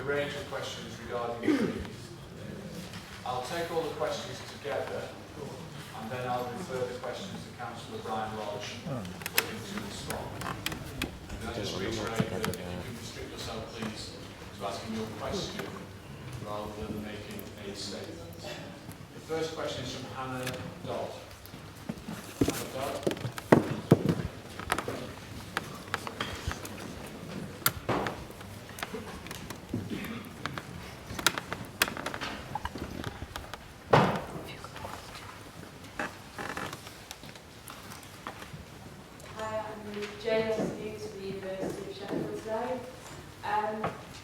range of questions regarding trees. I'll take all the questions together and then I'll refer the questions to Councillor Brian Lodge for him to respond. And I just reiterate that you can restrict yourself, please, to asking your question rather than making a statement. The first question is from Hannah Dodd. Hannah Dodd. JSU to the University of Sheffield today. I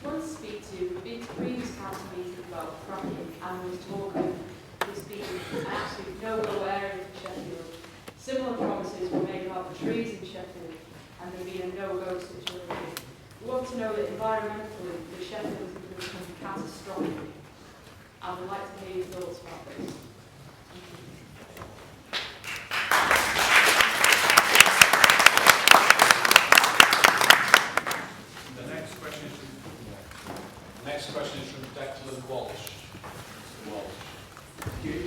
want to speak to the previous council meeting about fracking and was talking to speaking and actually no-go areas in Sheffield. Similar promises were made about the trees in Sheffield and there being a no-go situation. We want to know that environmentally the Sheffield is improving catastrophically. I would like to hear your thoughts about this. Next question is from Declan Walsh. Mr. Walsh. Thank you.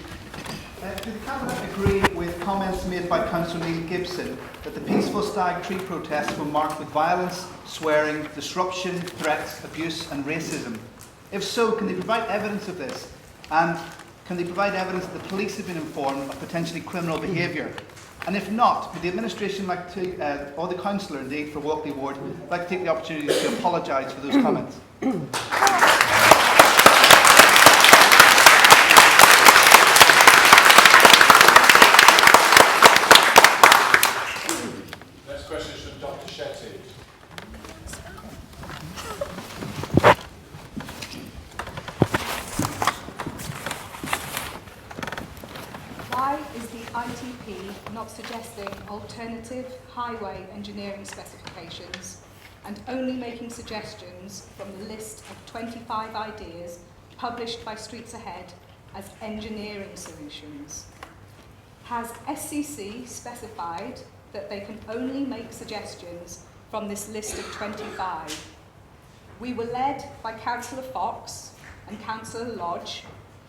Did the Cabinet agree with comments made by Councillor Neil Gibson that the peaceful stag tree protests were marked with violence, swearing, disruption, threats, abuse and racism? If so, can they provide evidence of this? And can they provide evidence that the police have been informed of potentially criminal behaviour? And if not, would the administration like to, or the councillor indeed for Walkley Ward, like to take the opportunity to apologise for those comments? Next question is from Dr. Sheffield. Why is the ITP not suggesting alternative highway engineering specifications and only making suggestions from the list of 25 ideas published by Streets Ahead as engineering solutions? Has SCC specified that they can only make suggestions from this list of 25? We were led by Councillor Fox and Councillor Lodge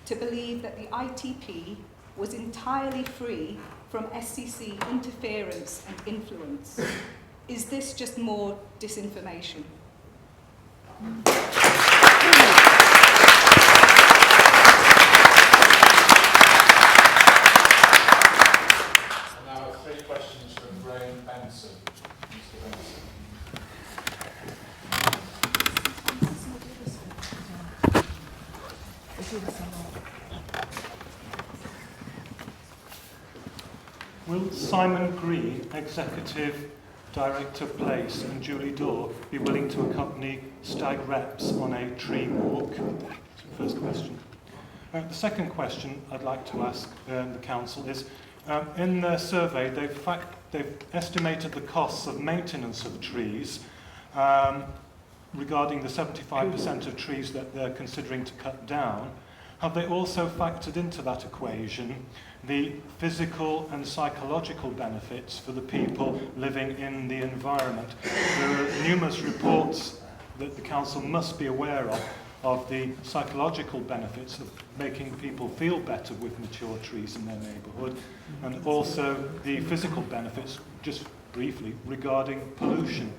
to believe that the ITP was entirely free from SCC interference and influence. Is this just more disinformation? And now three questions from Graham Benson. Mr. Benson. Will Simon Green, Executive Director Place, and Julie Dorr be willing to accompany stag reps on a tree walk? That's the first question. The second question I'd like to ask the Council is, in their survey they've estimated the costs of maintenance of trees regarding the 75% of trees that they're considering to cut down. Have they also factored into that equation the physical and psychological benefits for the people living in the environment? There are numerous reports that the Council must be aware of the psychological benefits of making people feel better with mature trees in their neighbourhood, and also the physical benefits, just briefly, regarding pollution.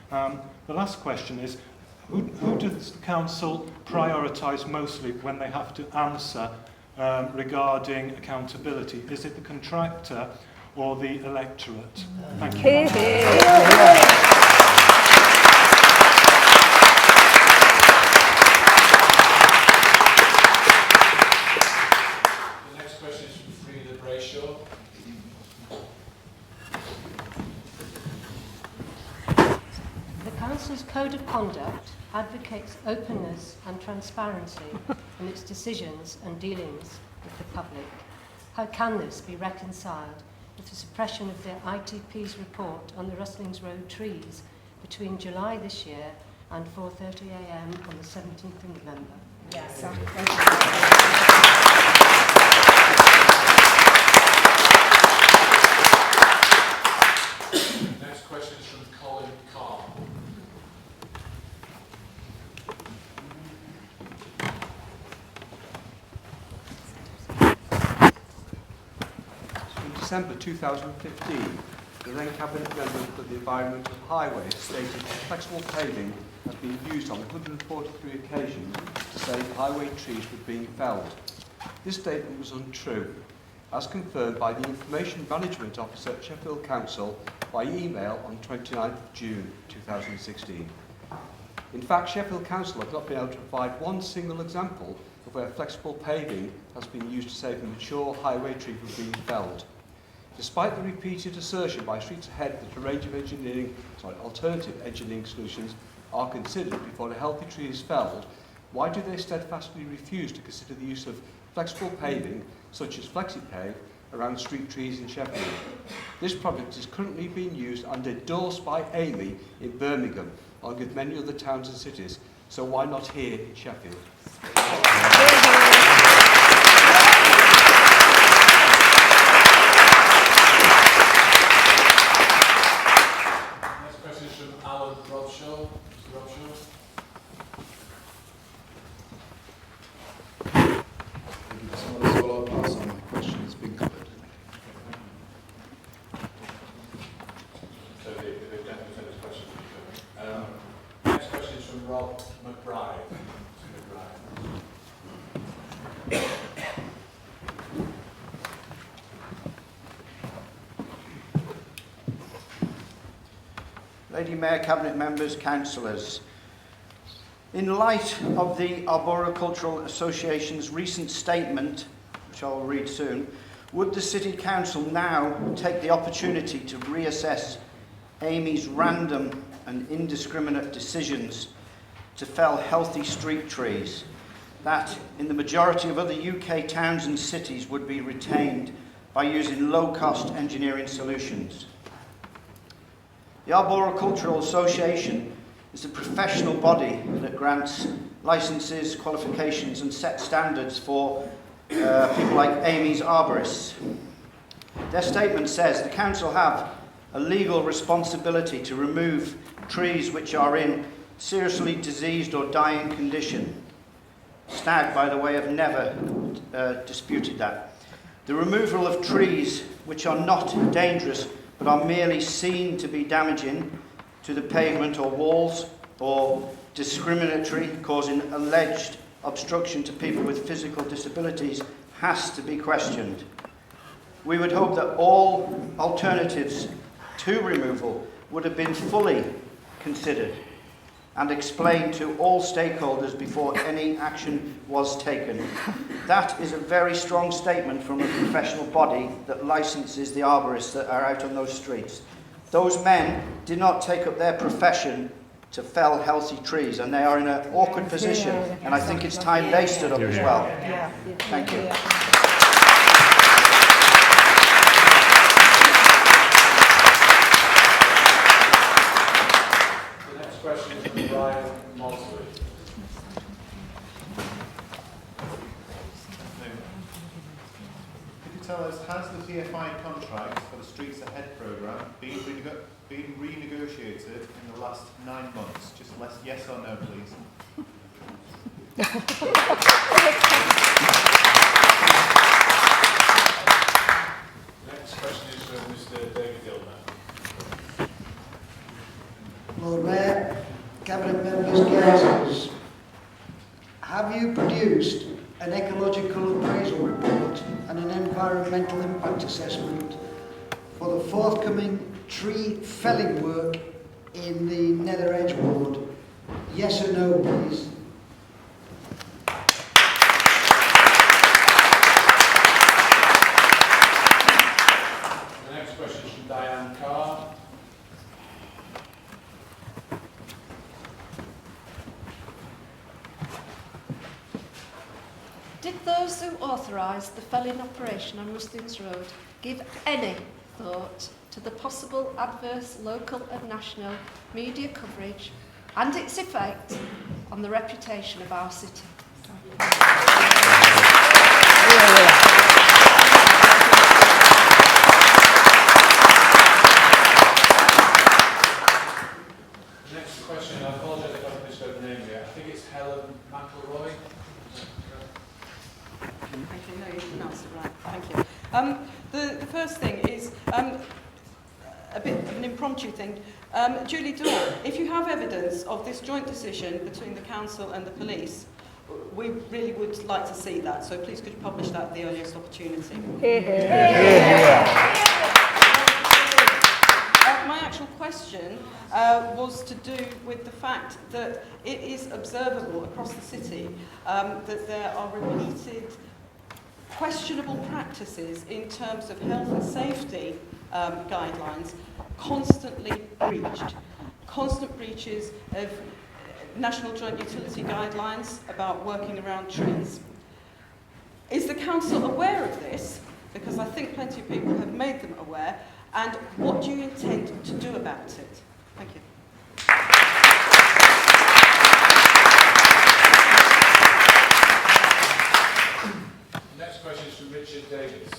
The last question is, who does the Council prioritise mostly when they have to answer regarding accountability? Is it the contractor or the electorate? Thank you. The next question is from Frida Brayshaw. The Council's Code of Conduct advocates openness and transparency in its decisions and dealings with the public. How can this be reconciled with the suppression of the ITP's report on the Rustlings Road trees between July this year and 4:30 a.m. on the 17th of November? Yes. Next question is from Colin Carr. December 2015, the then Cabinet Member for the Environment and Highways stated that flexible paving has been used on 143 occasions to save highway trees from being felled. This statement was untrue, as confirmed by the Information Management Officer at Sheffield Council by email on 29th June 2016. In fact, Sheffield Council have not been able to provide one single example of where flexible paving has been used to save a mature highway tree from being felled. Despite the repeated assertion by Streets Ahead that a range of alternative engineering solutions are considered before a healthy tree is felled, why do they steadfastly refuse to consider the use of flexible paving, such as FlexiPave, around street trees in Sheffield? This product is currently being used and endorsed by Amy in Birmingham, along with many other towns and cities, so why not here in Sheffield? Next question is from Alan Robshaw. Mr. Robshaw. So I'll pass on. My question has been covered. So the gentleman said his question. Next question is from Rob McBride. Lady Mayor, Cabinet Members, Councillors, in light of the Arboricultural Association's recent statement, which I'll read soon, would the City Council now take the opportunity to reassess Amy's random and indiscriminate decisions to fell healthy street trees that, in the majority of other UK towns and cities, would be retained by using low-cost engineering solutions? The Arboricultural Association is a professional body that grants licences, qualifications and set standards for people like Amy's arborists. Their statement says the council have a legal responsibility to remove trees which are in seriously diseased or dying condition. Stag, by the way, have never disputed that. The removal of trees which are not dangerous but are merely seen to be damaging to the pavement or walls, or discriminatory, causing alleged obstruction to people with physical disabilities, has to be questioned. We would hope that all alternatives to removal would have been fully considered and explained to all stakeholders before any action was taken. That is a very strong statement from a professional body that licenses the arborists that are out on those streets. Those men did not take up their profession to fell healthy trees, and they are in an awkward position, and I think it's time they stood up as well. Thank you. The next question is from Brian Mosley. Could you tell us, has the PFI contract for the Streets Ahead programme been renegotiated in the last 9 months? Just yes or no, please. Next question is from Mr. David Gilman. Lord Mayor, Cabinet Members, Councillors, have you produced an ecological appraisal report and an environmental impact assessment for the forthcoming tree felling work in the Nether Edge ward? Yes or no, please? The next question is from Diane Carr. Did those who authorised the felling operation on Rustins Road give any thought to the possible adverse local and national media coverage and its effect on the reputation of our city? Next question, I apologise if I've misread the name here. I think it's Helen McElroy. Thank you. No, you pronounced it right. Thank you. The first thing is a bit of an impromptu thing. Julie Dore, if you have evidence of this joint decision between the council and the police, we really would like to see that. So please could you publish that at the earliest opportunity. My actual question was to do with the fact that it is observable across the city that there are repeated questionable practices in terms of health and safety guidelines constantly breached. Constant breaches of National Joint Utility Guidelines about working around trees. Is the council aware of this? Because I think plenty of people have made them aware. And what do you intend to do about it? Thank you. Next question is from Richard Davis.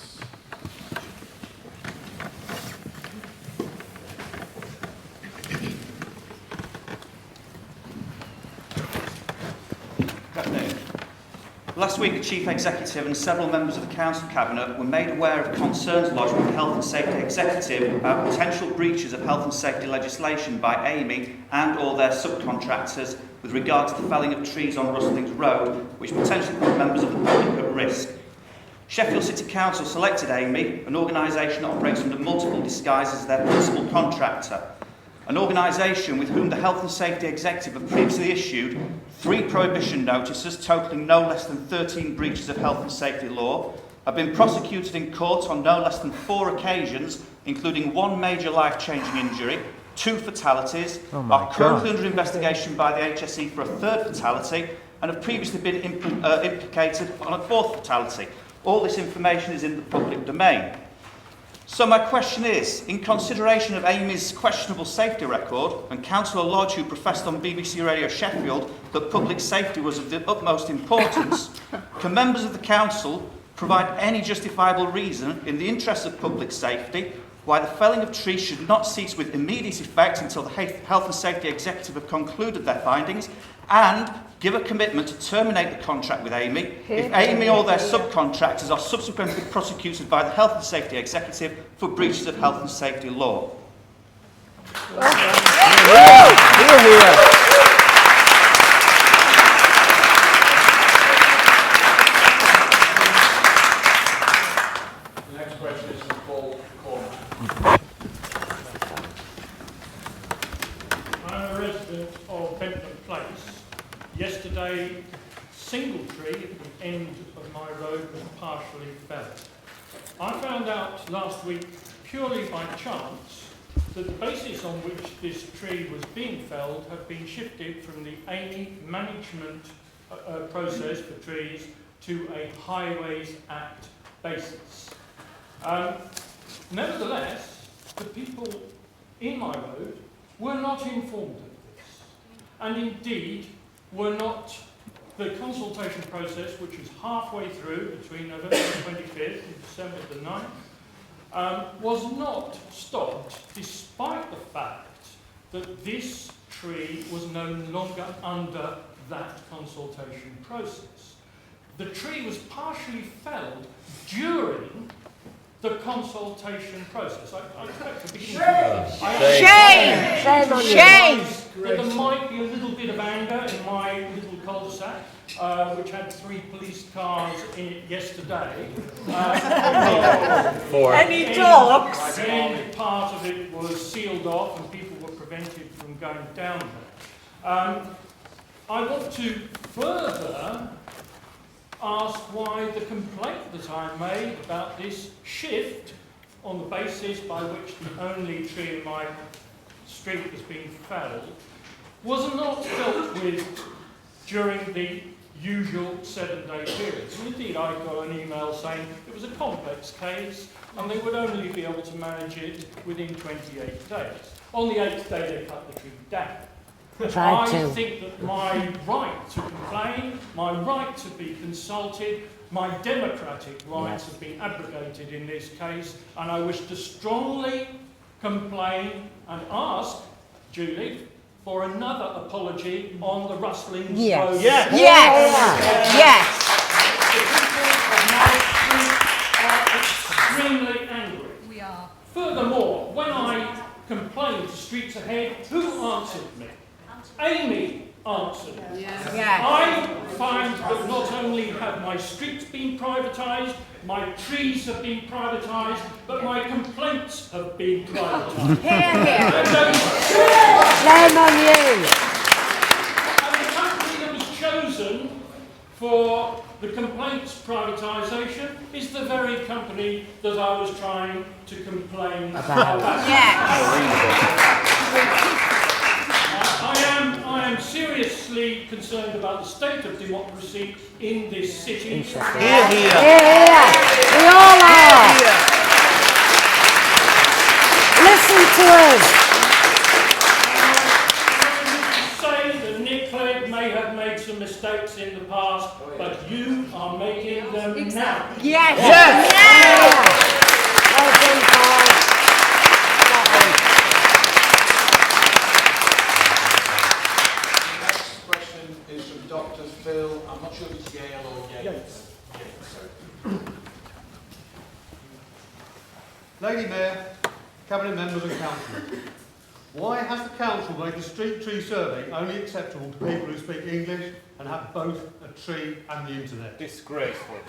Last week, the Chief Executive and several members of the Council Cabinet were made aware of concerns lodged with the Health and Safety Executive about potential breaches of health and safety legislation by Amy and or their subcontractors with regard to the felling of trees on Rustlings Road, which potentially put members of the public at risk. Sheffield City Council selected Amy, an organisation that operates under multiple disguises as their principal contractor. An organisation with whom the Health and Safety Executive have previously issued 3 prohibition notices totalling no less than 13 breaches of health and safety law, have been prosecuted in court on no less than 4 occasions, including 1 major life-changing injury, 2 fatalities, are currently under investigation by the HSE for a 3rd fatality, and have previously been implicated on a 4th fatality. All this information is in the public domain. So my question is, in consideration of Amy's questionable safety record, and Councillor Lodge, who professed on BBC Radio Sheffield that public safety was of the utmost importance, can members of the Council provide any justifiable reason, in the interests of public safety, why the felling of trees should not cease with immediate effect until the Health and Safety Executive have concluded their findings, and give a commitment to terminate the contract with Amy if Amy or their subcontractors are subsequently prosecuted by the Health and Safety Executive for breaches of health and safety law. The next question is from Paul Cormack. I'm a resident of Bentham Place. Yesterday, single tree at the end of my road was partially felled. I found out last week, purely by chance, that the basis on which this tree was being felled had been shifted from the Amy management process for trees to a Highways Act basis. Nevertheless, the people in my road were not informed of this, and indeed were not. The consultation process, which was halfway through between November the 25th and December the 9th, was not stopped despite the fact that this tree was no longer under that consultation process. The tree was partially felled during the consultation process. I expect to begin Shame! That there might be a little bit of anger in my little cul-de-sac, which had 3 police cars in it yesterday. Any dogs? Then part of it was sealed off and people were prevented from going down there. I want to further ask why the complaint that I made about this shift on the basis by which the only tree in my street was being felled was not dealt with during the usual 7-day period. And indeed, I got an email saying it was a complex case and they would only be able to manage it within 28 days. On the 8th day, they cut the tree down. I think that my right to complain, my right to be consulted, my democratic rights have been abrogated in this case, and I wish to strongly complain and ask Julie for another apology on the Rustlings Road. Yes. Yes. Yes. The people of my street are streets ahead, who answered me? Amy answered. Yes. I find that not only have my streets been privatised, my trees have been privatised, but my complaints have been privatised. Shame on you. And the company that was chosen for the complaints privatisation is the very company that I was trying to complain about. I am seriously concerned about the state of democracy in this city. We all are. Listen to us. Say that Nick Clegg may have made some mistakes in the past, but you are making them now. Yes. Well done, Paul. Next question is from Dr. Phil. I'm not sure if it's Yale or Yates. Lady Mayor, Cabinet members and councillors, why has the council made the street tree survey only acceptable to people who speak English and have both a tree and the internet? Disgraceful.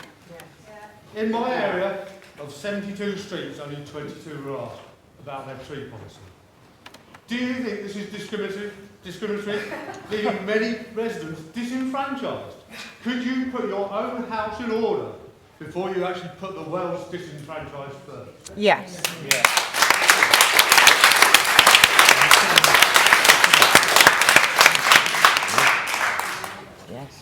In my area of 72 streets, only 22 were asked about their tree policy. Do you think this is discriminatory, leaving many residents disenfranchised? Could you put your own house in order before you actually put the Welsh disenfranchised first? Yes. Yes.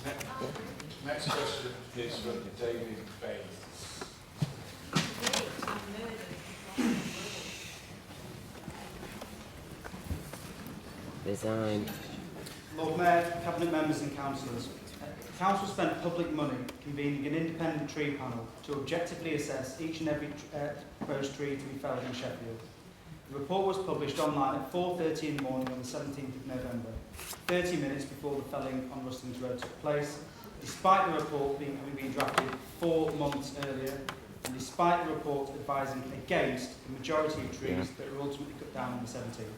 Next question is from David Baines. Resigned. Lord Mayor, Cabinet members and councillors, the Council spent public money convening an independent tree panel to objectively assess each and every proposed tree to be felled in Sheffield. The report was published online at 4:30 in the morning on the 17th of November, 30 minutes before the felling on Rustlings Road took place, despite the report having been drafted 4 months earlier, and despite the report advising against the majority of trees that were ultimately cut down on the 17th.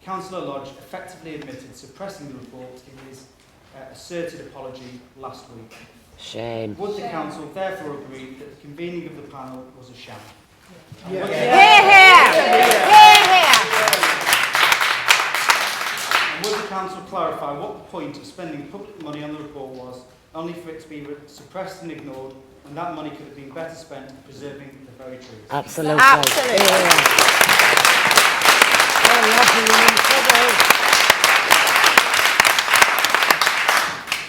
Councillor Lodge effectively admitted suppressing the report in his asserted apology last week. Shame. Would the Council therefore agree that the convening of the panel was a sham? Hear, hear! And would the Council clarify what the point of spending public money on the report was, only for it to be suppressed and ignored, and that money could have been better spent preserving the very trees? Absolutely. Absolutely.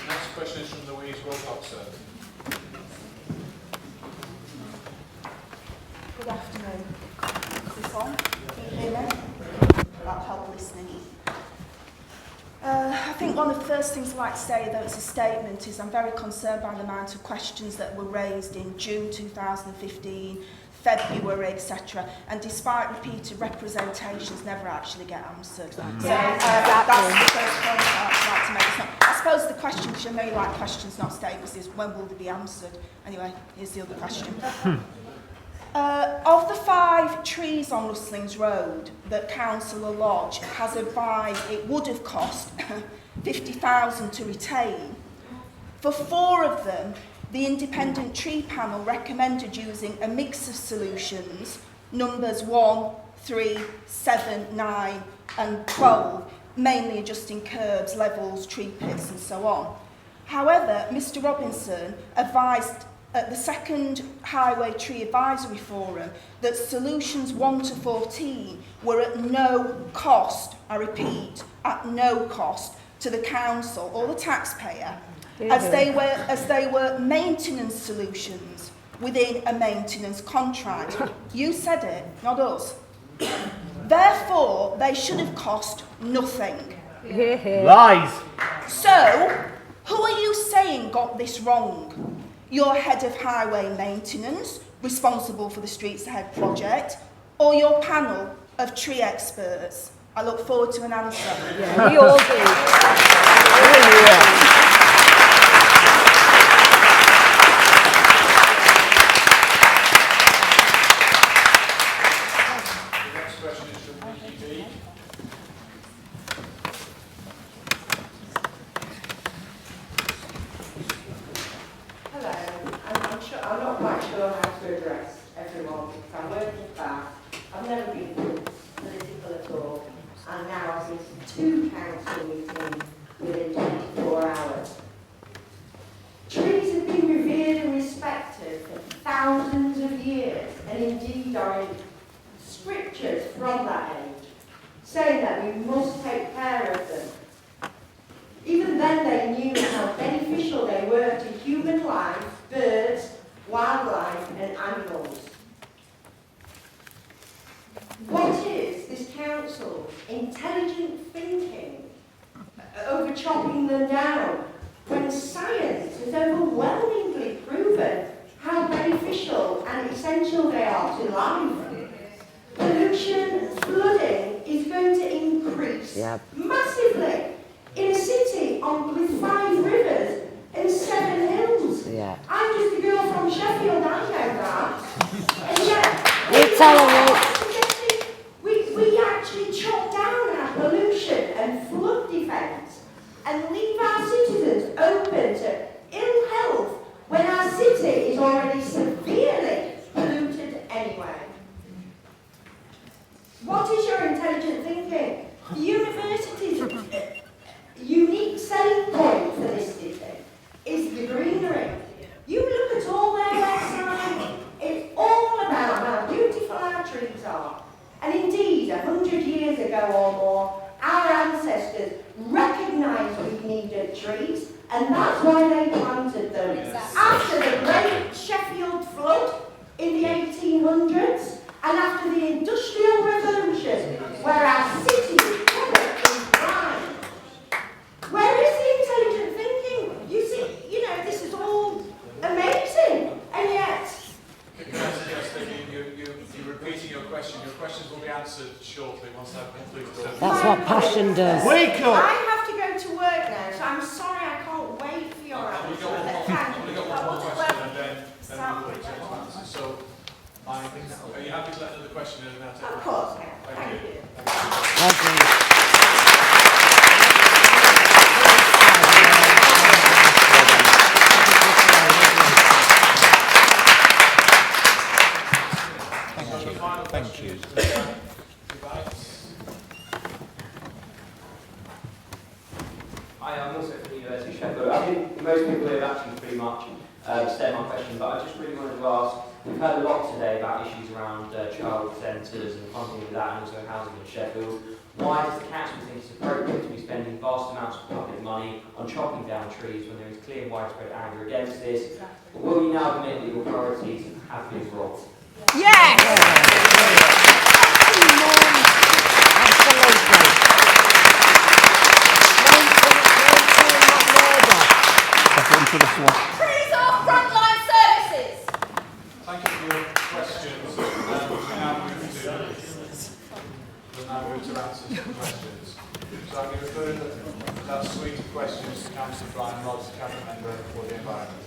Next question is from Louise Wilcoxon. Good afternoon. Is this on? Can you hear me? That'll help listening. I think one of the first things I'd like to say, though it's a statement, is I'm very concerned by the amount of questions that were raised in June 2015, February, etc. And despite repeated representations, never actually get answered. So that's the first point I'd like to make. I suppose the question, because you know you like questions, not statements, is when will they be answered? Anyway, here's the other question. Of the 5 trees on Rustlings Road that Councillor Lodge has advised it would have cost £50,000 to retain, for 4 of them, the independent tree panel recommended using a mix of solutions, numbers 1, 3, 7, 9 and 12, mainly adjusting curbs, levels, tree pits and so on. However, Mr Robinson advised at the second Highway Tree Advisory Forum that solutions 1 to 14 were at no cost, I repeat, at no cost to the council or the taxpayer, as they were maintenance solutions within a maintenance contract. You said it, not us. Therefore, they should have cost nothing. Lies. So, who are you saying got this wrong? Your head of highway maintenance, responsible for the Streets Ahead project, or your panel of tree experts? I look forward to an answer. Yeah, we all do. sure how to address everyone because I'm working fast. I've never been political at all, and now I've been to 2 council meetings within 24 hours. Trees have been revered and respected for thousands of years, and indeed are in scriptures from that age, saying that we must take care of them. Even then they knew how beneficial they were to human life, birds, wildlife and animals. What is this council's intelligent thinking over chopping them down when science has overwhelmingly proven how beneficial and essential they are to life? Pollution, flooding is going to increase massively in a city with 5 rivers and 7 hills. I'm just a girl from Sheffield, I know that. And yet, You're telling me. we actually chop down our pollution and flood defence and leave our citizens open to ill health when our city is already severely polluted anyway. What is your intelligent thinking? The university's unique selling point for this city is the greenery. You look at all their websites, it's all about how beautiful our trees are. And indeed, 100 years ago or more, our ancestors recognised we needed trees, and that's why they planted them. After the great Sheffield flood in the 1800s, and after the Industrial Revolution, where our city was covered in grime. Where is the intelligent thinking? You see, this is all amazing, and yet... Can I suggest that you're repeating your question? Your questions will be answered shortly once I've concluded. That's what passion does. Wake up! I have to go to work now, so I'm sorry I can't wait for your answer. We've got one more question and then we'll take some answers. So, are you happy to let another question in? Of course, thank you. Thank you. Hi, I'm also from the University of Sheffield. I think most people have actually pretty much said my question, but I just really wanted to ask, we've heard a lot today about issues around child centres and funding for that and also housing in Sheffield. Why does the council think it's appropriate to be spending vast amounts of public money on chopping down trees when there is clear widespread anger against this? But will you now admit that your priorities have been wrong? Trees are frontline services. Thank you for your questions. We'll now move to answers to questions. So I'm going to refer that suite of questions to Councillor Brian Rods, Cabinet Member for the Environment.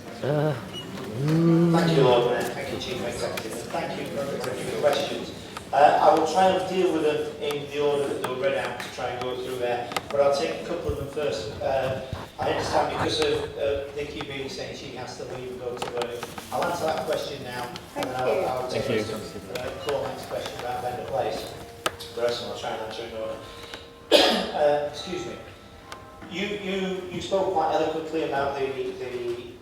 Thank you, Lord Mayor. Thank you, Chief Executive. And thank you for the questions. I will try and deal with them in the order that they were read out to try and go through there, but I'll take a couple of them first. I understand because of Nikki being saying she has to leave and go to work. I'll answer that question now, and then I'll take call next question about vendor place. The rest of them I'll try and answer in order. Excuse me. You spoke quite eloquently about the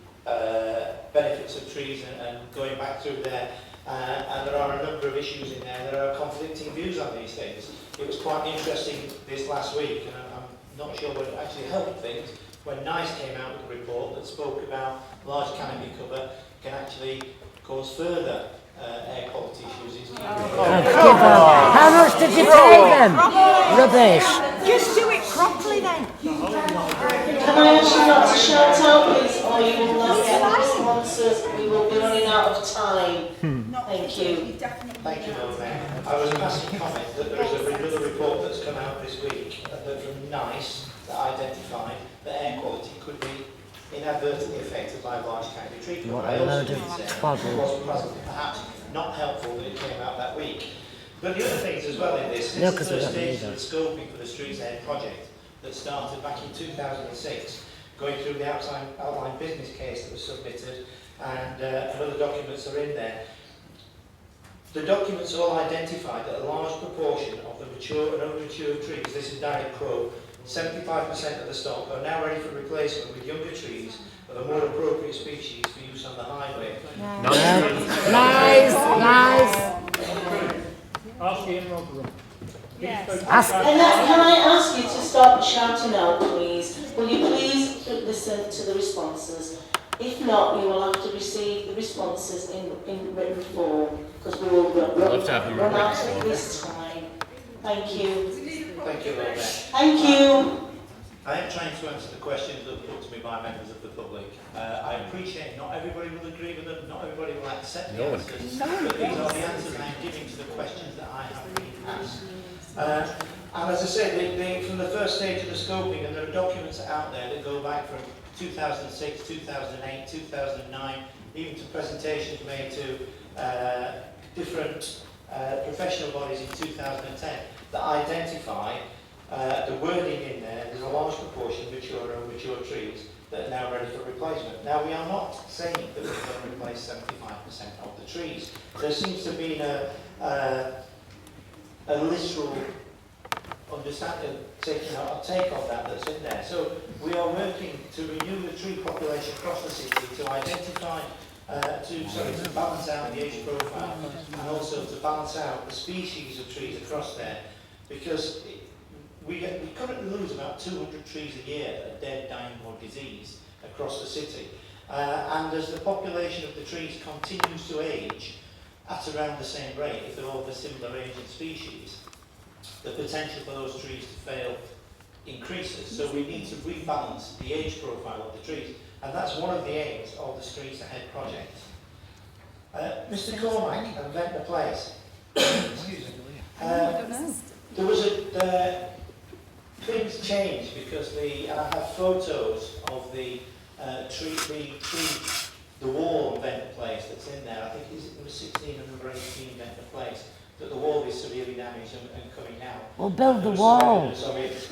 benefits of trees and going back through there. And there are a number of issues in there. There are conflicting views on these things. It was quite interesting this last week, and I'm not sure what it actually helped things, when NICE came out with a report that spoke about large canopy cover can actually cause further air quality issues. How much did you pay them? Rubbish. Just do it properly then. Can I ask you not to shout out, please, or you will not get responses? We will be running out of time. Thank you. Thank you, Lord Mayor. I was passing comment that there is another report that's come out this week from NICE that identified that air quality could be inadvertently affected by large canopy tree cover. I also did say it wasn't perhaps not helpful that it came out that week. But the other things as well in this, since the first stage of the scoping for the Streets Ahead project that started back in 2006, going through the outline business case that was submitted, and other documents are in there. The documents all identified that a large proportion of the mature and unmature trees, this is direct quote, 75% of the stock are now ready for replacement with younger trees of a more appropriate species for use on the highway. Nice. Ask the in-road room. Yes. Can I ask you to stop shouting out, please? Will you please listen to the responses? If not, you will have to receive the responses in written form, because we will run out of this time. Thank you. Thank you, Lord Mayor. Thank you. I am trying to answer the questions that were put to me by members of the public. I appreciate not everybody will agree with them, not everybody will accept the answers, but these are the answers I am giving to the questions that I have been asked. And as I said, from the first stage of the scoping, and there are documents out there that go back from 2006, 2008, 2009, even to presentations made to different professional bodies in 2010 that identify the wording in there. There's a large proportion of mature and unmature trees that are now ready for replacement. Now, we are not saying that we're going to replace 75% of the trees. There seems to be a literal understanding, taking a take on that's in there. So we are working to renew the tree population across the city, to identify, to balance out the age profile, and also to balance out the species of trees across there, because we currently lose about 200 trees a year that are dead, dying, or diseased across the city. And as the population of the trees continues to age at around the same rate, if they're all of a similar age and species, the potential for those trees to fail increases. So we need to rebalance the age profile of the trees, and that's one of the aims of the Streets Ahead project. Mr. Cormack and Ventnor Place. Excuse me. There was things changed because and I have photos of the wall of Ventnor Place that's in there. I think it's number 16 and number 18 Ventnor Place. That the wall is severely damaged and coming out. Well, build the wall. So it's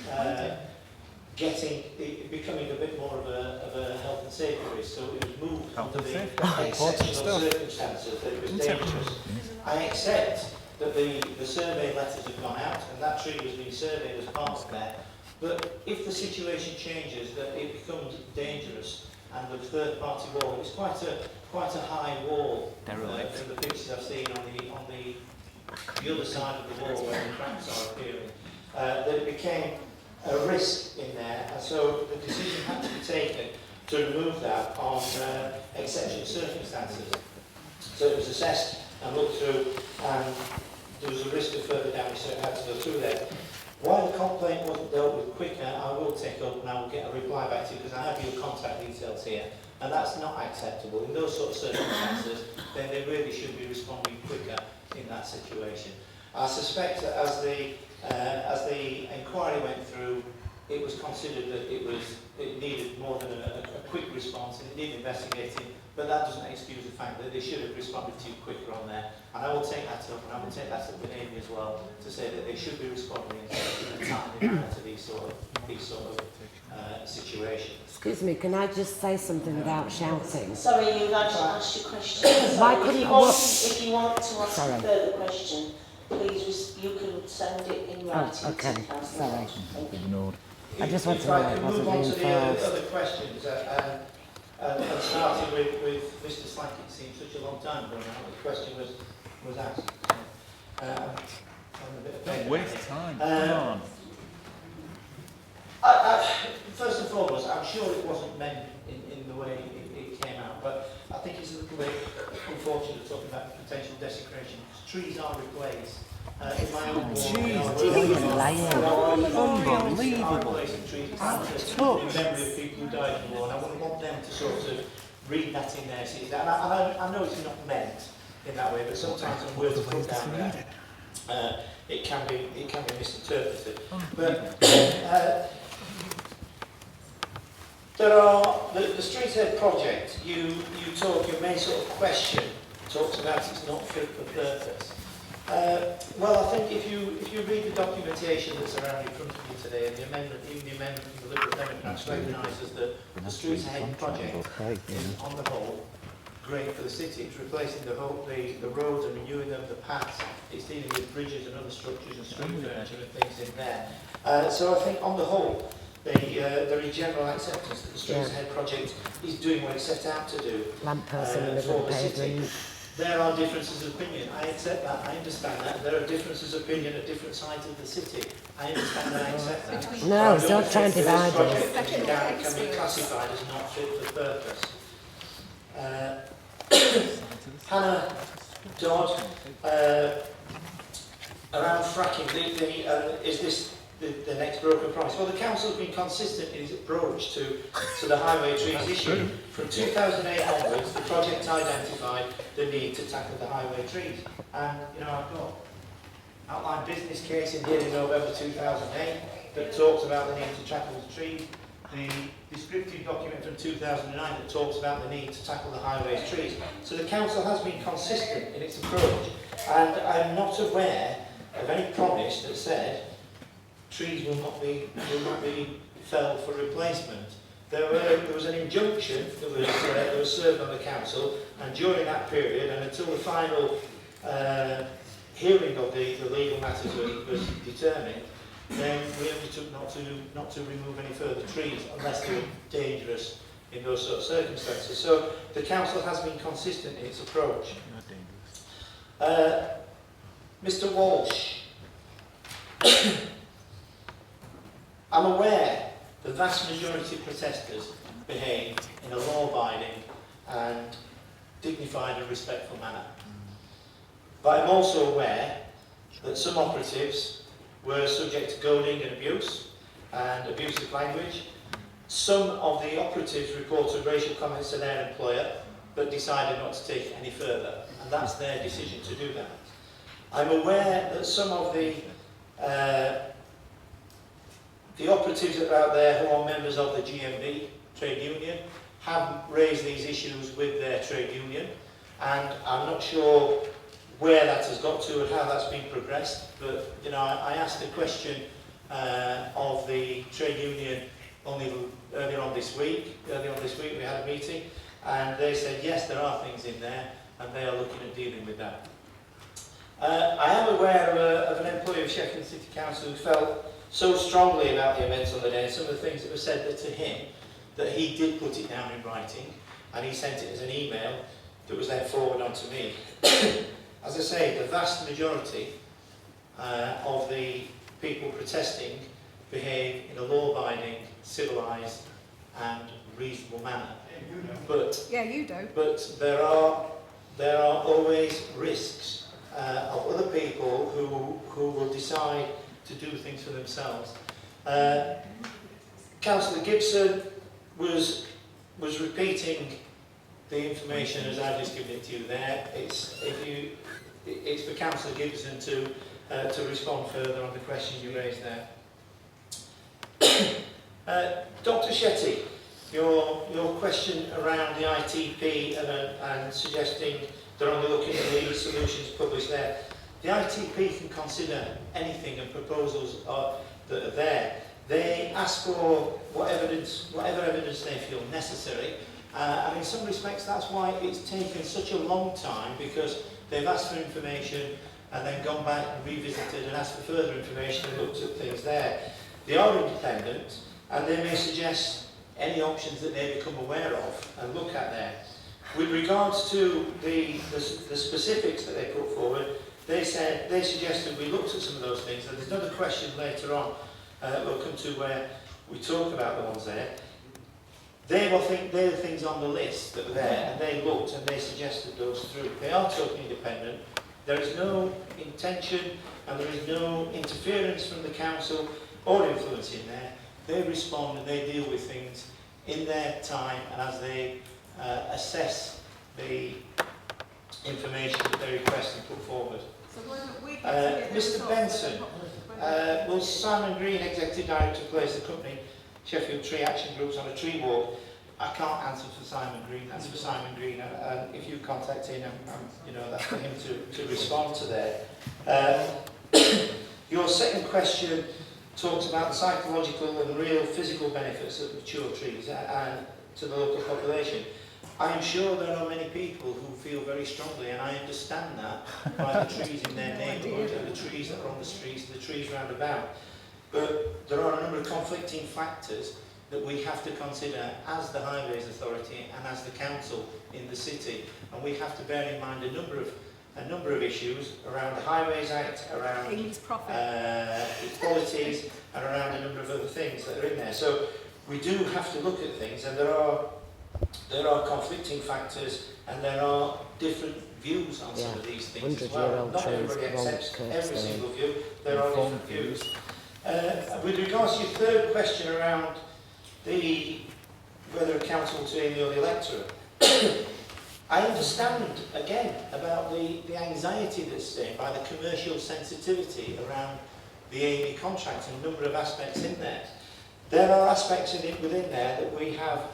becoming a bit more of a health and safety risk. So it was moved under the exceptional circumstances that it was dangerous. I accept that the survey letters have gone out and that tree was being surveyed as part of that. But if the situation changes, that it becomes dangerous, and the third-party wall, it's quite a high wall from the pictures I've seen on the other side of the wall where the cracks are appearing, that it became a risk in there, and so the decision had to be taken to remove that on exceptional circumstances. So it was assessed and looked through, and there was a risk of further damage, so it had to go through there. Why the complaint wasn't dealt with quicker, I will take up and I will get a reply back to you, because I have your contact details here, and that's not acceptable. In those sort of circumstances, then they really should be responding quicker in that situation. I suspect that as the inquiry went through, it was considered that it needed more than a quick response, and it needed investigating, but that doesn't excuse the fact that they should have responded to you quicker on there. And I will take that up, and I will take that up with Amy as well, to say that they should be responding in a timely manner to these sort of situations. Excuse me, can I just say something without shouting? Sorry, you've actually asked your question. Why couldn't if you want to ask a further question, please, you can send it in writing. Oh, okay, sorry. Ignored. I just want to know it wasn't being Move on to the false. other questions, and starting with Mr. Slack, it seems such a long time ago now the question was asked. Don't waste time, come on. First and foremost, I'm sure it wasn't meant in the way it came out, but I think it's a little bit unfortunate talking about potential desecration, because trees are replaced. In my own unbelievable. In memory of people who died in the war, and I wouldn't want them to sort of read that in there. And I know it's not meant in that way, but sometimes when words are put down there, it can be misinterpreted. But there are the Streets Ahead project. Your main sort of question talks about it's not fit for purpose. Well, I think if you read the documentation that's around in front of you today, and the amendment, even the amendment from the Liberal Democrats recognises that the Streets Ahead project is, on the whole, great for the city. It's replacing the roads and renewing them, the paths. It's dealing with bridges and other structures and street furniture and things in there. So I think on the whole, there is general acceptance that the Streets Ahead project is doing what it set out to do for the city. There are differences of opinion. I accept that. I understand that. There are differences of opinion at different sides of the city. I understand that. I accept that. No, don't try and divide us. Can be classified as not fit for purpose. Hannah Dodd, around fracking, is this the next broken promise? Well, the council has been consistent in its approach to the highway trees issue. From 2008 onwards, the project identified the need to tackle the highway trees. And, you know, I've got outlined business case in here in November 2008 that talks about the need to tackle the trees. The descriptive document from 2009 that talks about the need to tackle the highways trees. So the council has been consistent in its approach, and I'm not aware of any promise that said trees will not be felled for replacement. There was an injunction that was served on the council, and during that period, and until the final hearing of the legal matters was determined, then we undertook not to remove any further trees unless they were dangerous in those sort of circumstances. So the council has been consistent in its approach. Mr. Walsh, I'm aware the vast majority of protesters behave in a law-abiding and dignified and respectful manner. But I'm also aware that some operatives were subject to goading and abuse and abusive language. Some of the operatives reported racial comments to their employer but decided not to take it any further, and that's their decision to do that. I'm aware that some of the operatives that are out there who are members of the GMB trade union have raised these issues with their trade union, and I'm not sure where that has got to and how that's been progressed, but you know, I asked a question of the trade union only earlier on this week. Earlier on this week we had a meeting, and they said yes, there are things in there, and they are looking at dealing with that. I am aware of an employee of Sheffield City Council who felt so strongly about the events on the day and some of the things that were said to him that he did put it down in writing, and he sent it as an email that was then forwarded on to me. As I say, the vast majority of the people protesting behave in a law-abiding, civilised and reasonable manner. But yeah, you do. But there are always risks of other people who will decide to do things for themselves. Councillor Gibson was repeating the information as I've just given it to you there. It's for Councillor Gibson to respond further on the question you raised there. Dr. Shetty, your question around the ITP and suggesting they're only looking at the solutions published there. The ITP can consider anything and proposals that are there. They ask for whatever evidence they feel necessary. And in some respects that's why it's taken such a long time, because they've asked for information and then gone back and revisited and asked for further information and looked at things there. They are independent and they may suggest any options that they become aware of and look at there. With regards to the specifics that they put forward, they suggested we looked at some of those things, and there's another question later on we'll come to where we talk about the ones there. They're the things on the list that were there, and they looked and they suggested those through. They are totally independent. There is no intention and there is no interference from the council or influence in there. They respond and they deal with things in their time and as they assess the information that they request and put forward. Mr. Benson, will Simon Green, Executive Director, place the company Sheffield Tree Action Groups on a tree walk? I can't answer for Simon Green. That's for Simon Green. And if you contact him, you know, that's for him to respond to there. Your second question talks about the psychological and real physical benefits of mature trees and to the local population. I am sure there are many people who feel very strongly, and I understand that, by the trees in their neighbourhood and the trees that are on the streets and the trees round about. But there are a number of conflicting factors that we have to consider as the Highways Authority and as the council in the city, and we have to bear in mind a number of issues around the Highways Act, around equalities, and around a number of other things that are in there. So we do have to look at things, and there are conflicting factors, and there are different views on some of these things as well. Not everybody accepts every single view. There are different views. With regards to your third question around whether a council to Amy or the electorate, I understand again about the anxiety that's there by the commercial sensitivity around the Amy contract and a number of aspects in there. There are aspects within there that we have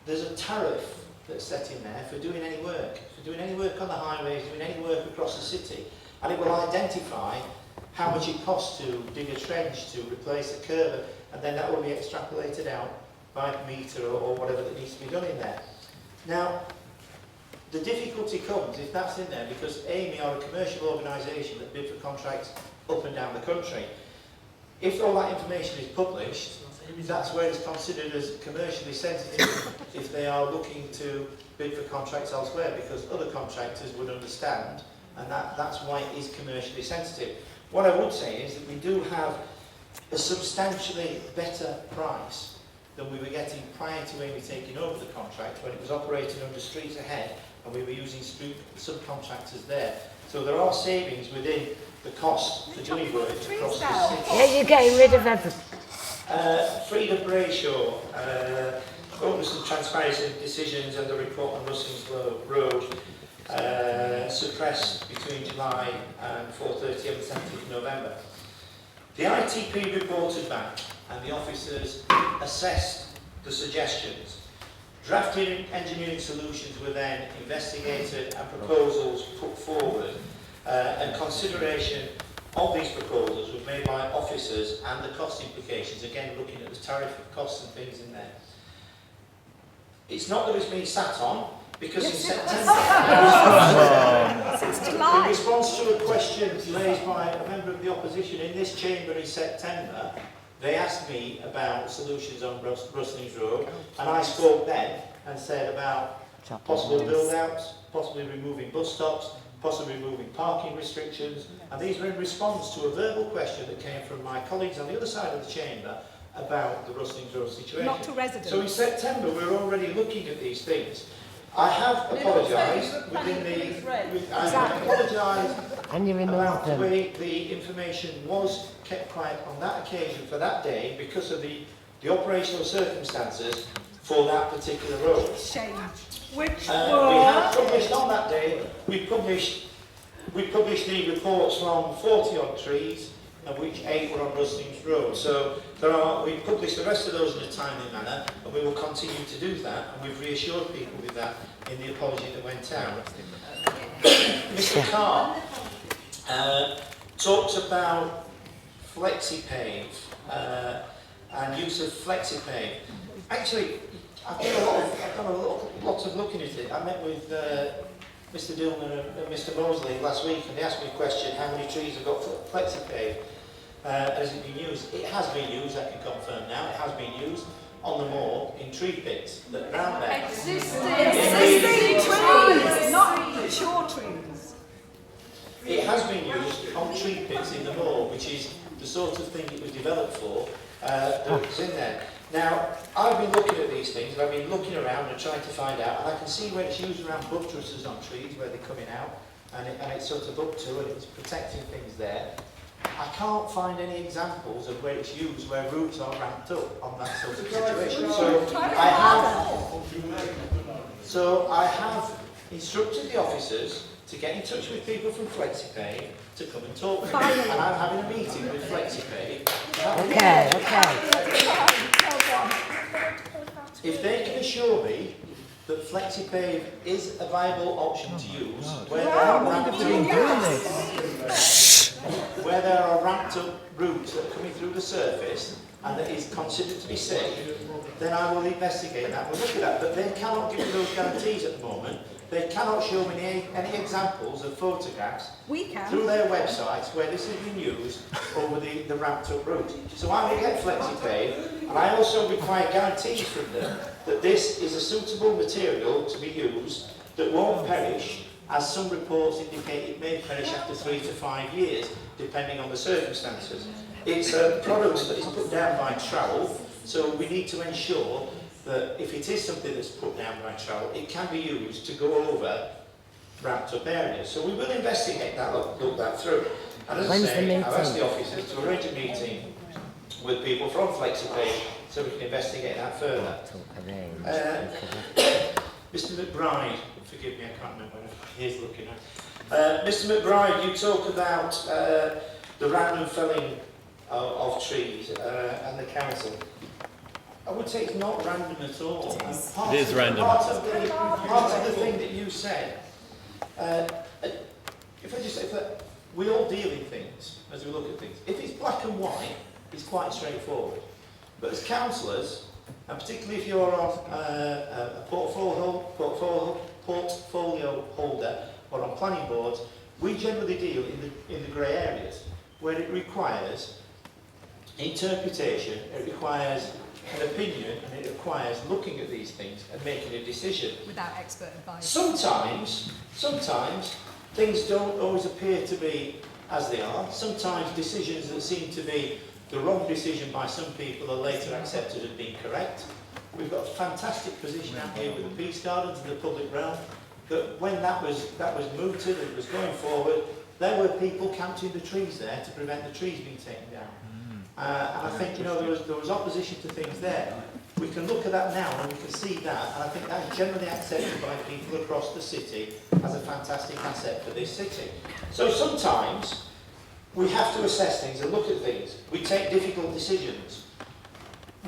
there's a tariff that's set in there for doing any work on the highways, doing any work across the city, and it will identify how much it costs to dig a trench, to replace a curb, and then that will be extrapolated out by metre or whatever that needs to be done in there. Now, the difficulty comes if that's in there because Amy are a commercial organisation that bid for contracts up and down the country. If all that information is published, that's where it's considered as commercially sensitive if they are looking to bid for contracts elsewhere, because other contractors would understand, and that's why it is commercially sensitive. What I would say is that we do have a substantially better price than we were getting prior to Amy taking over the contract, when it was operating under Streets Ahead and we were using subcontractors there. So there are savings within the cost for doing work across the city. Yeah, you're getting rid of everything. Freedom Brayshaw, openness and transparency of decisions and the report on Rustlings Road suppressed between July and 4:30 on the 17th of November. The ITP reported back and the officers assessed the suggestions. Drafting engineering solutions were then investigated and proposals put forward, and consideration of these proposals were made by officers and the cost implications, again looking at the tariff of costs and things in there. It's not that it's been sat on, because in September, in response to a question raised by a member of the opposition in this chamber in September, they asked me about solutions on Rustlings Road, and I spoke then and said about possible build-outs, possibly removing bus stops, possibly removing parking restrictions, and these were in response to a verbal question that came from my colleagues on the other side of the chamber about the Rustlings Road situation. Not to residents. So in September we're already looking at these things. I have apologised within I have apologised about the way the information was kept quiet on that occasion for that day because of the operational circumstances for that particular road. Shame. We have published on that day, we published the reports from 40 odd trees, of which 8 were on Rustlings Road. So we published the rest of those in a timely manner, and we will continue to do that, and we've reassured people with that in the apology that went out. Mr. Carr talks about FlexiPave and use of FlexiPave. Actually, I've done a lot of looking at it. I met with Mr. Dillman and Mr. Mosley last week, and they asked me a question: how many trees have got FlexiPave? Has it been used? It has been used. I can confirm now. It has been used on the moor in tree pits that are around there. Existing trees, not mature trees. It has been used on tree pits in the moor, which is the sort of thing it was developed for. That was in there. Now, I've been looking at these things, and I've been looking around and trying to find out, and I can see where it's used around buttresses on trees, where they're coming out, and it's sort of up to, and it's protecting things there. I can't find any examples of where it's used, where roots are ramped up on that sort of situation. So I have instructed the officers to get in touch with people from FlexiPave to come and talk to me. And I'm having a meeting with FlexiPave if they can assure me that FlexiPave is a viable option to use, where there are ramped up routes that are coming through the surface and that is considered to be safe, then I will investigate that. We'll look at that. But they cannot give me those guarantees at the moment. They cannot show me any examples of photographs through their websites where this has been used over the ramped up route. So I will get FlexiPave, and I also require guarantees from them that this is a suitable material to be used that won't perish, as some reports indicate it may perish after 3 to 5 years, depending on the circumstances. It's a product that is put down by trowel, so we need to ensure that if it is something that's put down by trowel, it can be used to go over ramped up areas. So we will investigate that, look that through. And as I say, I've asked the officers to arrange a meeting with people from FlexiPave so we can investigate that further. Mr McBride, forgive me, I can't remember when he's looking at. Mr McBride, you talk about the random felling of trees and the council. I would say it's not random at all. It is random. Part of the thing that you said, if I just say that we all deal in things as we look at things. If it's black and white, it's quite straightforward. But as councillors, and particularly if you're a portfolio holder or on planning boards, we generally deal in the grey areas where it requires interpretation, it requires an opinion, and it requires looking at these things and making a decision. Without expert advice. Sometimes things don't always appear to be as they are. Sometimes decisions that seem to be the wrong decision by some people are later accepted as being correct. We've got a fantastic position out here with the Peace Gardens and the public realm, that when that was mooted and it was going forward, there were people camped in the trees there to prevent the trees being taken down. And I think, there was opposition to things there. We can look at that now and we can see that, and I think that's generally accepted by people across the city as a fantastic asset for this city. So sometimes we have to assess things and look at things. We take difficult decisions.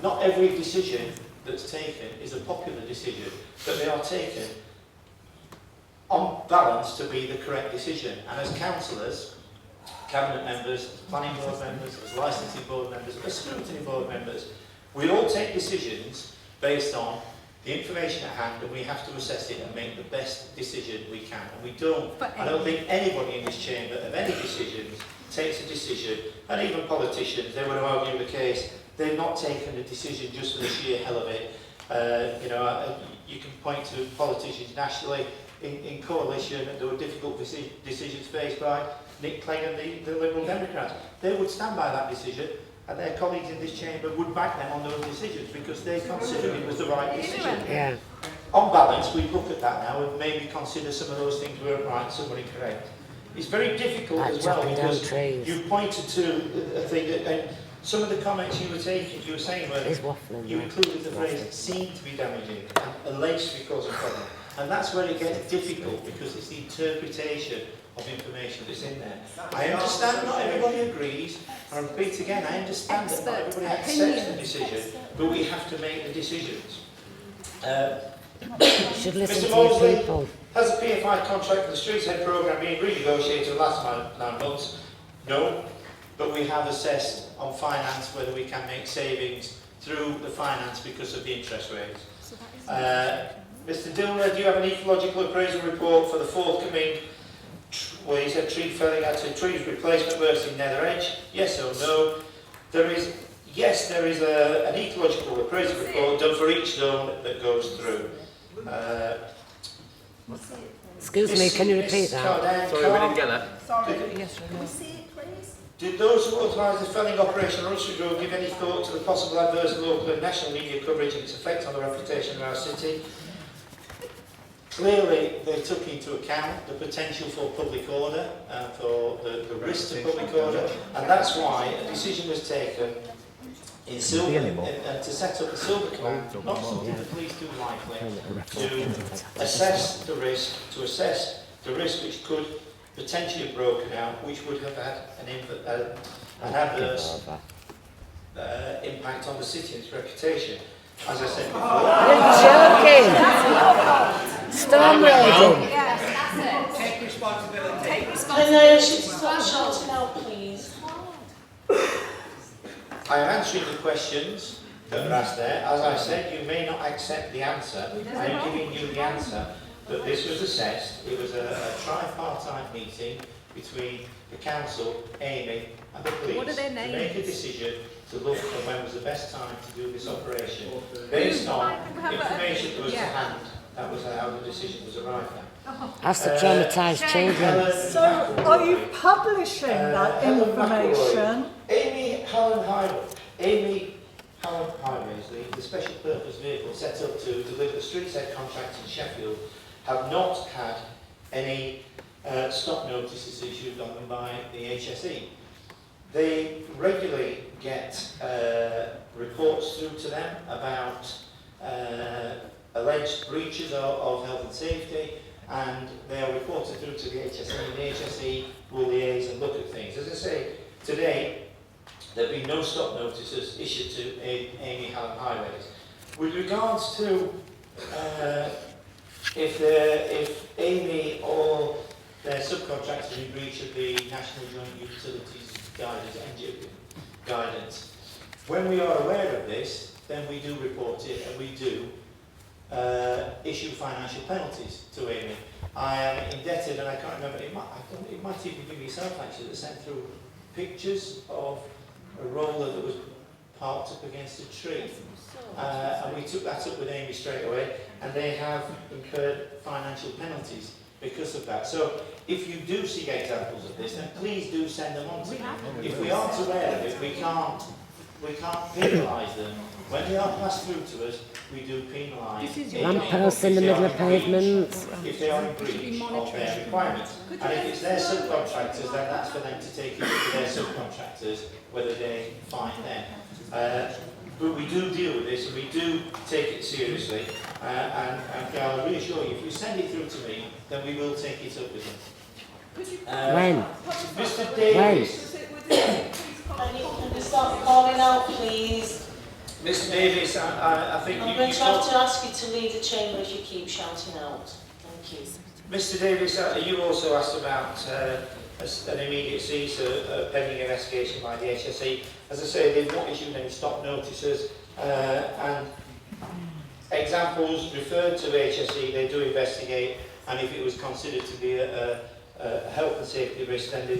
Not every decision that's taken is a popular decision, but they are taken on balance to be the correct decision. And as councillors, cabinet members, as planning board members, as licensing board members, as scrutiny board members, we all take decisions based on the information at hand, and we have to assess it and make the best decision we can. And we don't, I don't think anybody in this chamber of any decisions takes a decision, and even politicians, they want to argue the case, they've not taken a decision just for the sheer hell of it. You can point to politicians nationally in coalition, and there were difficult decisions faced by Nick Clegg and the Liberal Democrats. They would stand by that decision, and their colleagues in this chamber would back them on those decisions because they considered it was the right decision. Yeah. On balance, we look at that now and maybe consider some of those things weren't right, some were incorrect. It's very difficult as well because you pointed to a thing that, and some of the comments you were saying were, you included the phrase "seem to be damaging" and "alleged to be causing problem," and that's where it gets difficult because it's the interpretation of information that's in there. I understand not everybody agrees, and I repeat again, I understand that not everybody accepts the decision, but we have to make the decisions. Should listen Mr. to your Mosley, people. has the PFI contract for the Streets Head programme been renegotiated in the last 9 months? No, but we have assessed on finance whether we can make savings through the finance because of the interest rates. Mr. Dilner, do you have an ecological appraisal report for the forthcoming, well, you said tree felling, I'd say trees replacement works in Nether Edge? Yes or no? Yes, there is an ecological appraisal report done for each zone that goes through. Excuse me, can you repeat that? Sorry, we didn't get that. Sorry. Yes, can we see it, please? Did those who authorise the felling operation on Ulster Road give any thought to the possible adverse local and national media coverage and its effect on the reputation of our city? Clearly, they took into account the potential for public order, for the risk to public order, and that's why a decision was taken in Silver, to set up a Silver Command, not something the police do lightly, to assess the risk, which could potentially have broken out, which would have had an adverse impact on the city and its reputation. as I said before. You're joking. Storm raging. Take responsibility. Can I ask you to stop shouting out, please? I am answering the questions that are asked there. As I said, you may not accept the answer. I am giving you the answer. But this was assessed. It was a tripartite meeting between the council, Amy and the police What are their to names? make a decision to look at when was the best time to do this operation based on information that was to hand. That was how the decision was arrived at. That's the traumatised children. So, are you publishing that information? Amy Hallam Highways, the special purpose vehicle set up to deliver the streets head contracts in Sheffield, have not had any stop notices issued on them by the HSE. They regularly get reports through to them about alleged breaches of health and safety, and they are reported through to the HSE, and the HSE will liaise and look at things. As I say, today there have been no stop notices issued to Amy Hallam Highways. With regards to if Amy or their subcontractors in breach of the National Joint Utilities guidance, when we are aware of this, then we do report it and we do issue financial penalties to Amy. I am indebted, and I can't remember, it might even be myself actually that sent through pictures of a roller that was parked up against a tree. And we took that up with Amy straight away, and they have incurred financial penalties because of that. So if you do see examples of this, then please do send them on to me. If we aren't aware of it, we can't penalise them. When they are passed through to us, we do penalise. Lampposts in the middle of pavements. If they are in breach of their requirements. And if it's their subcontractors, then that's for them to take it to their subcontractors, whether they fine them. But we do deal with this and we do take it seriously. And I'll reassure you, if you send it through to me, then we will take it up with them. When? Mr. Davis. Can you stop calling out, please? Mr. Davis, I think I'm going to have to ask you to leave the chamber if you keep shouting out. Thank you. Mr. Davis, you also asked about an immediate cease pending investigation by the HSE. As I say, they've not issued any stop notices, and examples referred to the HSE, they do investigate, and if it was considered to be a health and safety risk, then they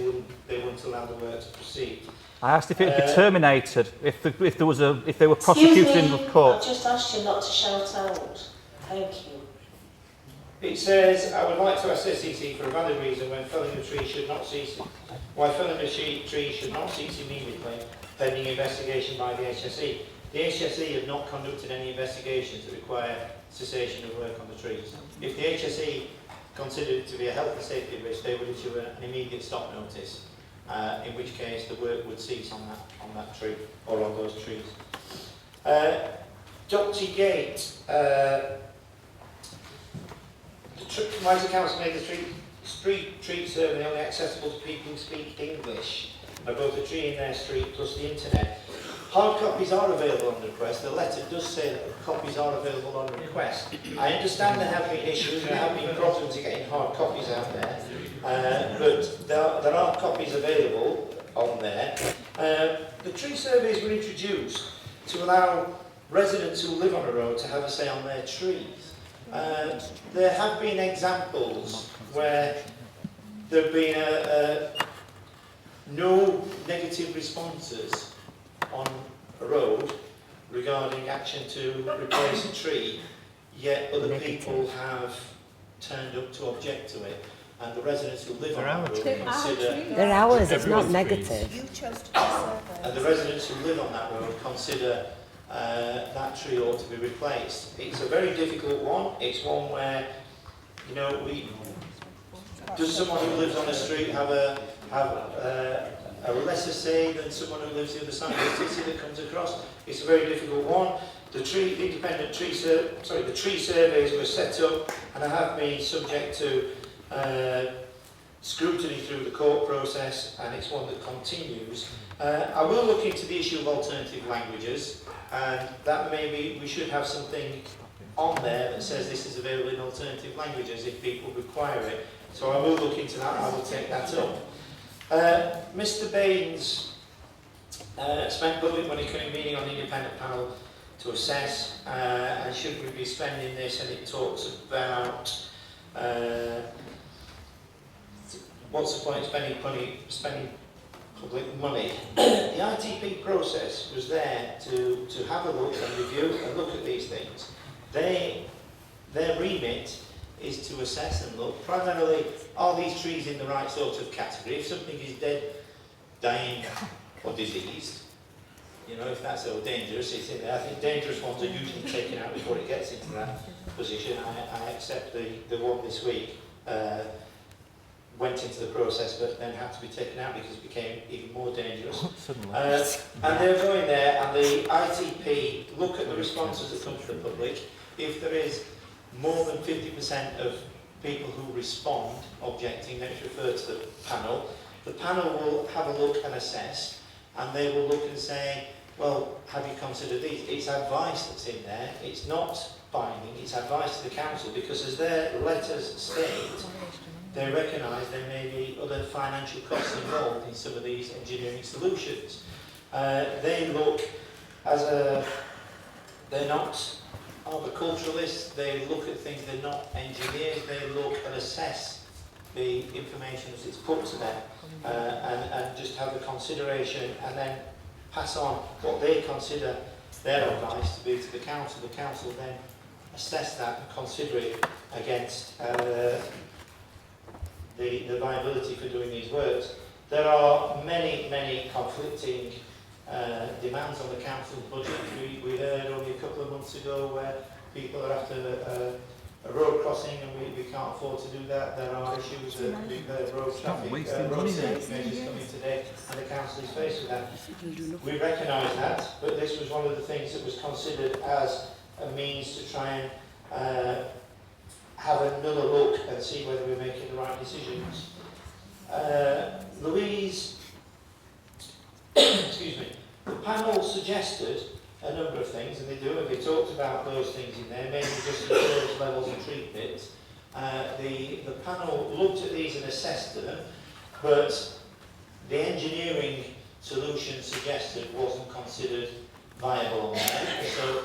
wouldn't allow the work to proceed. I asked if it would be terminated, if they were prosecuted in the court. I've just asked you not to shout out. Thank you. It says, I would like to ask SEC for a valid reason when felling a tree should not cease. Why felling a tree should not cease immediately, pending investigation by the HSE. The HSE have not conducted any investigations that require cessation of work on the trees. If the HSE considered it to be a health and safety risk, they would issue an immediate stop notice. In which case the work would cease on that tree or on those trees. Dr. Gate, why has the council made the street tree survey only accessible to people who speak English of both the tree in their street plus the internet? Hard copies are available on request. The letter does say that copies are available on request. I understand there have been issues, there have been problems in getting hard copies out there. But there are copies available on there. The tree surveys were introduced to allow residents who live on a road to have a say on their trees. There have been examples where there have been no negative responses on a road regarding action to replace a tree, yet other people have turned up to object to it. And the residents who live on that road consider... They're ours, it's not negative. You chose to do surveys. And the residents who live on that road consider that tree ought to be replaced. It's a very difficult one. It's one where, you know, does someone who lives on a street have a lesser say than someone who lives the other side of the city that comes across? It's a very difficult one. The tree surveys were set up and have been subject to scrutiny through the court process, and it's one that continues. I will look into the issue of alternative languages, and that maybe we should have something on there that says this is available in alternative languages if people require it. So I will look into that, I will take that up. Mr Baines spent public money convening on the independent panel to assess, and should we be spending this, and it talks about what's the point of spending public money. The ITP process was there to have a look and review and look at these things. Their remit is to assess and look, primarily, are these trees in the right sort of category? If something is dead, dying or diseased, you know, if that's so dangerous, it's in there. I think dangerous ones are usually taken out before it gets into that position. I accept the one this week went into the process but then had to be taken out because it became even more dangerous. And they're going there, and the ITP look at the responses that come from the public. If there is more than 50% of people who respond objecting, then it's referred to the panel. The panel will have a look and assess, and they will look and say, well, have you considered these? It's advice that's in there, it's not binding, it's advice to the council, because as their letters state, they recognise there may be other financial costs involved in some of these engineering solutions. They look as they're not arboriculturalists, they look at things, they're not engineers, they look and assess the information as it's put to them, and just have the consideration, and then pass on what they consider their advice to be to the council. The council then assess that and consider it against the viability for doing these works. There are many conflicting demands on the council's budget. We heard only a couple of months ago where people are after a road crossing and we can't afford to do that. There are issues that we've heard road traffic, road safety measures coming today, and the council is faced with that. We recognise that, but this was one of the things that was considered as a means to try and have another look and see whether we're making the right decisions. Louise, excuse me, the panel suggested a number of things, and they talked about those things in there, mainly just insurance levels and tree pits. The panel looked at these and assessed them, but the engineering solution suggested wasn't considered viable on that, so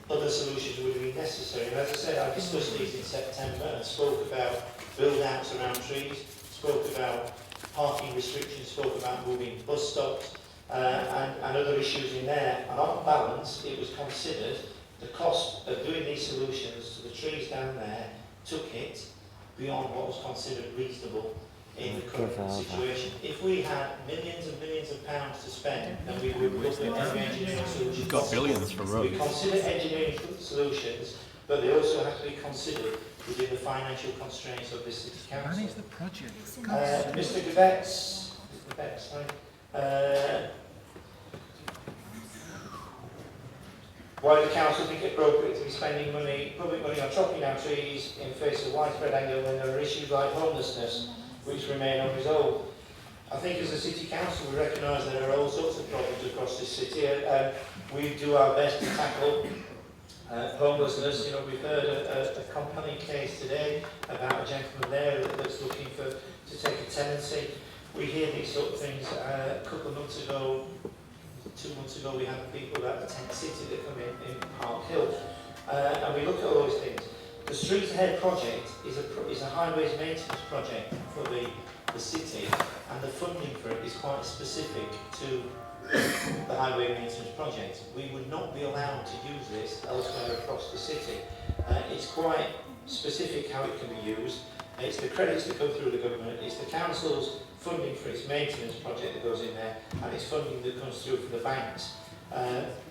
other solutions would be necessary. And as I said, I discussed these in September and spoke about build-outs around trees, spoke about parking restrictions, spoke about moving bus stops, and other issues in there. And on balance, it was considered the cost of doing these solutions to the trees down there took it beyond what was considered reasonable in the current situation. If we had millions and millions of pounds to spend, then we would look at engineering solutions. You've got billions for roads. We consider engineering solutions, but they also have to be considered within the financial constraints of this city council. Manage the project. Mr. Gavetz, why the council think it appropriate to be spending public money on chopping down trees in the face of widespread anger when there are issues like homelessness which remain unresolved? I think as a city council we recognise there are all sorts of problems across this city, and we do our best to tackle homelessness. You know, we've heard a company case today about a gentleman there that's looking to take a tenancy. We hear these sort of things. A couple of months ago, 2 months ago, we had people about the tent city that come in Park Hill, and we look at all these things. The Streets Ahead project is a highways maintenance project for the city, and the funding for it is quite specific to the highway maintenance project. We would not be allowed to use this elsewhere across the city. It's quite specific how it can be used. It's the credits that come through the government, it's the council's funding for its maintenance project that goes in there, and it's funding that comes through from the banks.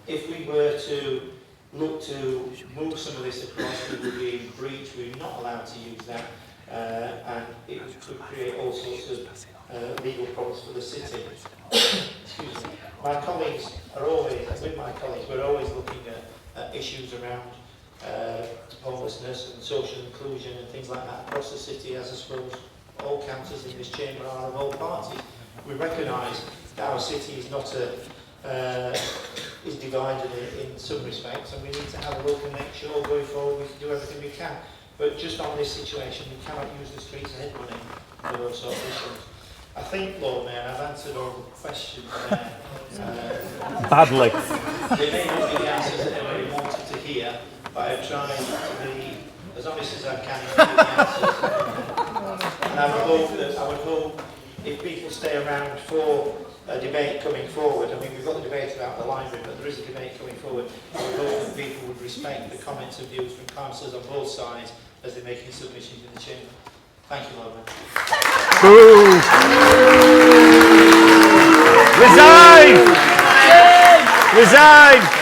If we were to look to move some of this across, we would be in breach. We're not allowed to use that, and it could create all sorts of legal problems for the city. Excuse me. My colleagues are always, with my colleagues, we're always looking at issues around homelessness and social inclusion and things like that across the city, as I suppose all councillors in this chamber are of all parties. We recognise that our city is not is divided in some respects, and we need to have a look and make sure going forward we can do everything we can. But just on this situation, we cannot use the streets ahead money for those sort of issues. I think, Lord Mayor, I've answered all the questions there. Badly. They may not be the answers that everybody wanted to hear, but I've tried to be as honest as I can to give the answers. And I would hope if people stay around for a debate coming forward, I mean, we've got the debate about the library, but there is a debate coming forward. I would hope that people would respect the comments and views from councillors on both sides as they're making submissions in the chamber. Thank you, Lord Mayor. Resign! Resign!